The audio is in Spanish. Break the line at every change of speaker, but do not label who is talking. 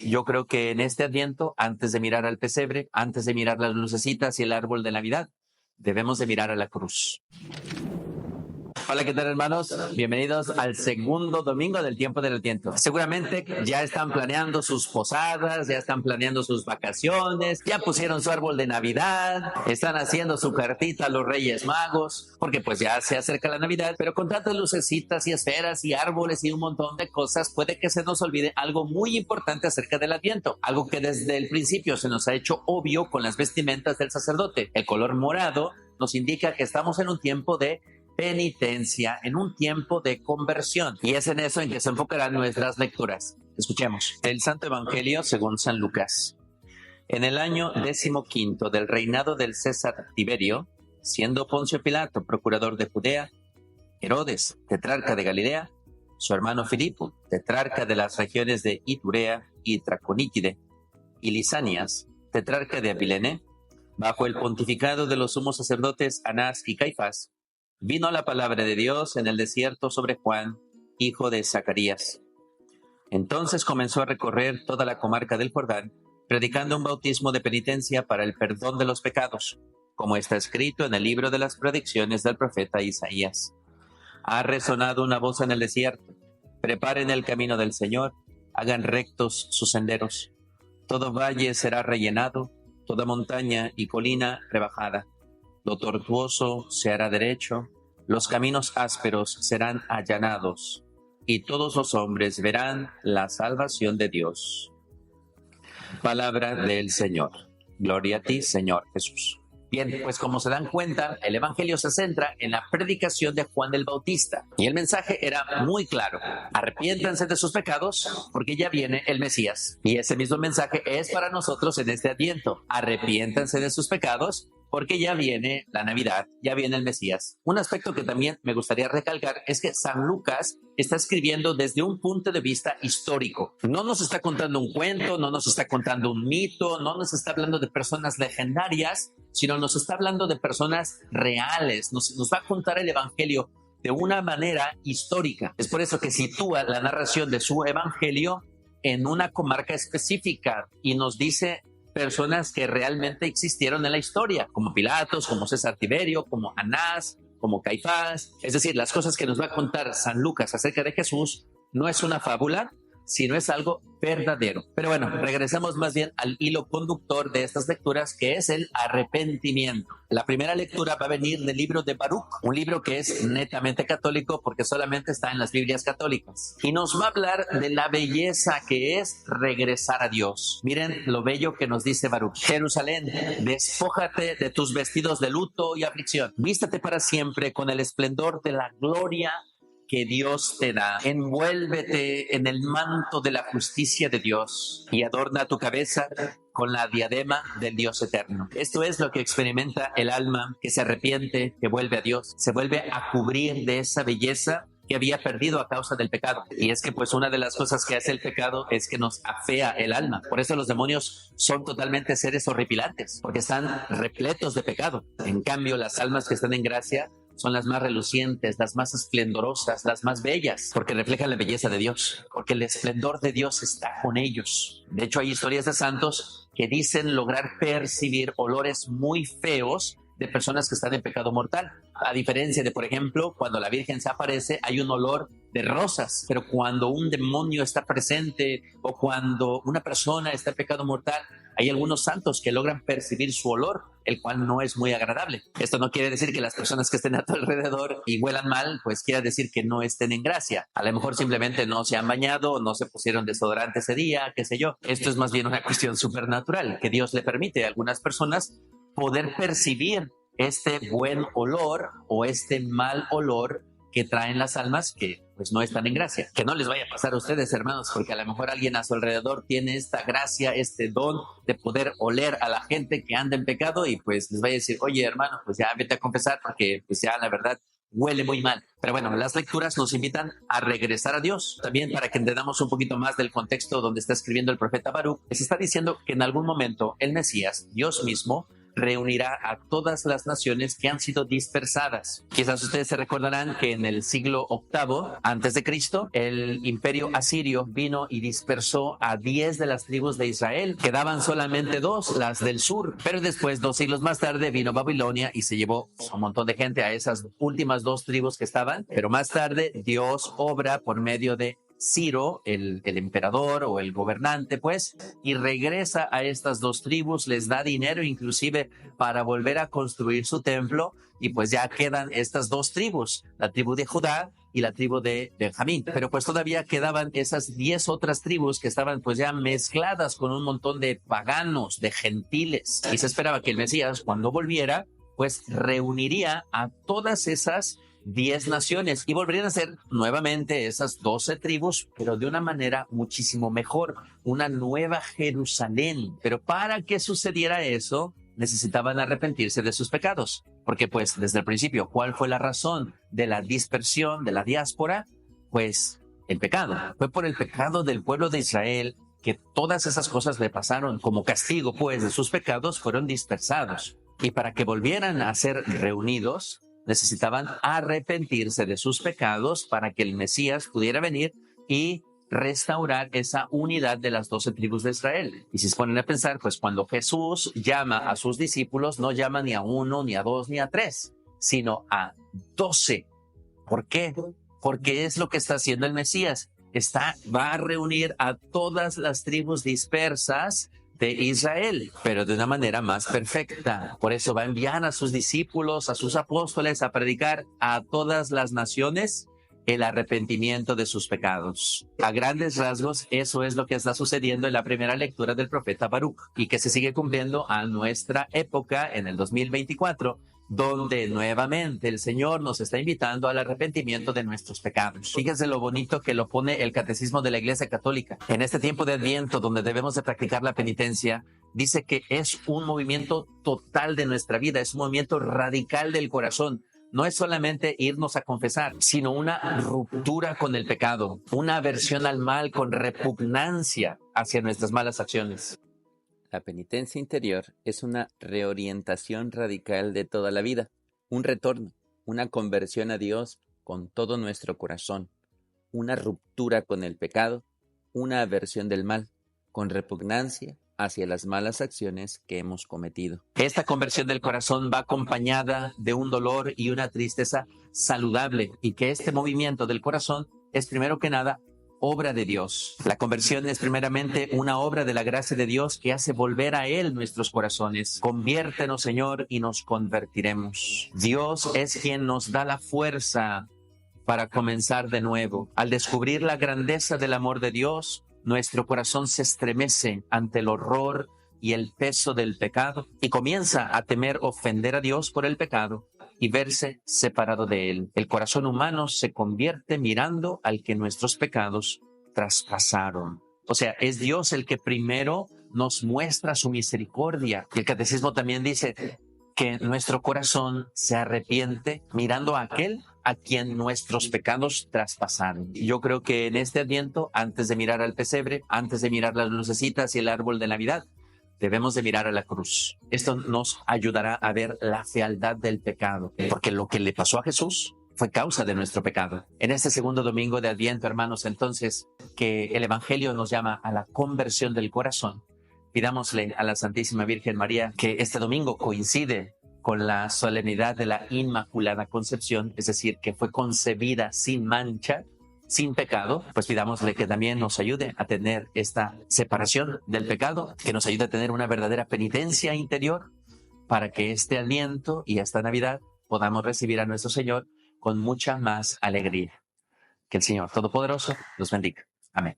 Yo creo que en este Adviento, antes de mirar al pesebre, antes de mirar las lucecitas y el árbol de Navidad, debemos de mirar a la cruz. Hola, ¿qué tal, hermanos? Bienvenidos al segundo domingo del tiempo del Adviento. Seguramente ya están planeando sus posadas, ya están planeando sus vacaciones, ya pusieron su árbol de Navidad, están haciendo su cartita a los Reyes Magos, porque pues ya se acerca la Navidad, pero con tantas lucecitas y esferas y árboles y un montón de cosas, puede que se nos olvide algo muy importante acerca del Adviento, algo que desde el principio se nos ha hecho obvio con las vestimentas del sacerdote. El color morado nos indica que estamos en un tiempo de penitencia, en un tiempo de conversión. Y es en eso en que se enfocarán nuestras lecturas. Escuchemos. El Santo Evangelio según San Lucas. En el año 15 del reinado del César Tiberio, siendo Poncio Pilato procurador de Judea, Herodes, tetrarca de Galilea, su hermano Filipo, tetrarca de las regiones de Iturea y Traconítide, y Lisanias, tetrarca de Abilene, bajo el pontificado de los sumos sacerdotes Anás y Caifás, vino la palabra de Dios en el desierto sobre Juan, hijo de Zacarías. Entonces comenzó a recorrer toda la comarca del Jordán, predicando un bautismo de penitencia para el perdón de los pecados, como está escrito en el libro de las predicciones del profeta Isaías. Ha resonado una voz en el desierto: preparen el camino del Señor, hagan rectos sus senderos. Todo valle será rellenado, toda montaña y colina rebajada. Lo tortuoso se hará derecho, los caminos ásperos serán allanados, y todos los hombres verán la salvación de Dios. Palabra del Señor. Gloria a ti, Señor Jesús. Bien, pues como se dan cuenta, el Evangelio se centra en la predicación de Juan el Bautista. Y el mensaje era muy claro: arrepiéntanse de sus pecados porque ya viene el Mesías. Y ese mismo mensaje es para nosotros en este Adviento: arrepiéntanse de sus pecados porque ya viene la Navidad, ya viene el Mesías. Un aspecto que también me gustaría recalcar es que San Lucas está escribiendo desde un punto de vista histórico. No nos está contando un cuento, no nos está contando un mito, no nos está hablando de personas legendarias, sino nos está hablando de personas reales. Nos va a contar el Evangelio de una manera histórica. Es por eso que sitúa la narración de su Evangelio en una comarca específica y nos dice personas que realmente existieron en la historia, como Pilatos, como César Tiberio, como Anás, como Caifás. Es decir, las cosas que nos va a contar San Lucas acerca de Jesús no es una fábula, sino es algo verdadero. Pero bueno, regresamos más bien al hilo conductor de estas lecturas, que es el arrepentimiento. La primera lectura va a venir del libro de Baruch, un libro que es netamente católico porque solamente está en las Biblias católicas. Y nos va a hablar de la belleza que es regresar a Dios. Miren lo bello que nos dice Baruch. Jerusalén, despójate de tus vestidos de luto y aflicción. Vístate para siempre con el esplendor de la gloria que Dios te da. Envuélvete en el manto de la justicia de Dios y adorna tu cabeza con la diadema del Dios eterno. Esto es lo que experimenta el alma que se arrepiente, que vuelve a Dios. Se vuelve a cubrir de esa belleza que había perdido a causa del pecado. Y es que pues una de las cosas que hace el pecado es que nos afea el alma. Por eso los demonios son totalmente seres horripilantes, porque están repletos de pecado. En cambio, las almas que están en gracia son las más relucientes, las más esplendorosas, las más bellas, porque reflejan la belleza de Dios, porque el esplendor de Dios está con ellos. De hecho, hay historias de santos que dicen lograr percibir olores muy feos de personas que están en pecado mortal. A diferencia de, por ejemplo, cuando la Virgen se aparece, hay un olor de rosas, pero cuando un demonio está presente o cuando una persona está en pecado mortal, hay algunos santos que logran percibir su olor, el cual no es muy agradable. Esto no quiere decir que las personas que estén a tu alrededor y huelan mal, pues quiera decir que no estén en gracia. A lo mejor simplemente no se han bañado, no se pusieron desodorante ese día, qué sé yo. Esto es más bien una cuestión supernatural, que Dios le permite a algunas personas poder percibir este buen olor o este mal olor que traen las almas que pues no están en gracia. Que no les vaya a pasar a ustedes, hermanos, porque a lo mejor alguien a su alrededor tiene esta gracia, este don de poder oler a la gente que anda en pecado y pues les vaya a decir: oye, hermano, pues ya vete a confesar porque pues ya la verdad huele muy mal. Pero bueno, las lecturas nos invitan a regresar a Dios. También para que entendamos un poquito más del contexto donde está escribiendo el profeta Baruch, se está diciendo que en algún momento el Mesías, Dios mismo, reunirá a todas las naciones que han sido dispersadas. Quizás ustedes se recordarán que en el siglo VIII antes de Cristo, el imperio asirio vino y dispersó a 10 de las tribus de Israel. Quedaban solamente 2, las del sur. Pero después, 2 siglos más tarde, vino Babilonia y se llevó un montón de gente a esas últimas 2 tribus que estaban. Pero más tarde, Dios obra por medio de Ciro, el emperador o el gobernante, pues, y regresa a estas 2 tribus, les da dinero inclusive para volver a construir su templo, y pues ya quedan estas 2 tribus, la tribu de Judá y la tribu de Benjamín. Pero pues todavía quedaban esas 10 otras tribus que estaban pues ya mezcladas con un montón de paganos, de gentiles, y se esperaba que el Mesías, cuando volviera, pues reuniría a todas esas 10 naciones y volverían a ser nuevamente esas 12 tribus, pero de una manera muchísimo mejor, una nueva Jerusalén. Pero para que sucediera eso, necesitaban arrepentirse de sus pecados, porque pues desde el principio, ¿cuál fue la razón de la dispersión, de la diáspora? Pues el pecado. Fue por el pecado del pueblo de Israel que todas esas cosas le pasaron. Como castigo pues de sus pecados, fueron dispersados. Y para que volvieran a ser reunidos, necesitaban arrepentirse de sus pecados para que el Mesías pudiera venir y restaurar esa unidad de las 12 tribus de Israel. Y si se ponen a pensar, pues cuando Jesús llama a sus discípulos, no llama ni a 1, ni a 2, ni a 3, sino a 12. ¿Por qué? Porque es lo que está haciendo el Mesías. Va a reunir a todas las tribus dispersas de Israel, pero de una manera más perfecta. Por eso va a enviar a sus discípulos, a sus apóstoles, a predicar a todas las naciones el arrepentimiento de sus pecados. A grandes rasgos, eso es lo que está sucediendo en la primera lectura del profeta Baruch, y que se sigue cumpliendo a nuestra época en el 2024, donde nuevamente el Señor nos está invitando al arrepentimiento de nuestros pecados. Fíjense lo bonito que lo pone el Catecismo de la Iglesia Católica. En este tiempo de Adviento, donde debemos de practicar la penitencia, dice que es un movimiento total de nuestra vida, es un movimiento radical del corazón. No es solamente irnos a confesar, sino una ruptura con el pecado, una aversión al mal con repugnancia hacia nuestras malas acciones.
La penitencia interior es una reorientación radical de toda la vida, un retorno, una conversión a Dios con todo nuestro corazón, una ruptura con el pecado, una aversión del mal, con repugnancia hacia las malas acciones que hemos cometido.
Esta conversión del corazón va acompañada de un dolor y una tristeza saludable, y que este movimiento del corazón es primero que nada obra de Dios. La conversión es primeramente una obra de la gracia de Dios que hace volver a Él nuestros corazones. Conviértenos, Señor, y nos convertiremos. Dios es quien nos da la fuerza para comenzar de nuevo. Al descubrir la grandeza del amor de Dios, nuestro corazón se estremece ante el horror y el peso del pecado y comienza a temer ofender a Dios por el pecado y verse separado de Él. El corazón humano se convierte mirando al que nuestros pecados traspasaron. O sea, es Dios el que primero nos muestra su misericordia. Y el Catecismo también dice que nuestro corazón se arrepiente mirando a aquel a quien nuestros pecados traspasaron. Y yo creo que en este Adviento, antes de mirar al pesebre, antes de mirar las lucecitas y el árbol de Navidad, debemos de mirar a la cruz. Esto nos ayudará a ver la fealdad del pecado, porque lo que le pasó a Jesús fue causa de nuestro pecado. En este segundo domingo de Adviento, hermanos, entonces, que el Evangelio nos llama a la conversión del corazón, pidámosle a la Santísima Virgen María que este domingo coincide con la solemnidad de la Inmaculada Concepción, es decir, que fue concebida sin mancha, sin pecado, pues pidámosle que también nos ayude a tener esta separación del pecado, que nos ayude a tener una verdadera penitencia interior para que este Adviento y esta Navidad podamos recibir a nuestro Señor con mucha más alegría. Que el Señor Todopoderoso los bendiga. Amén.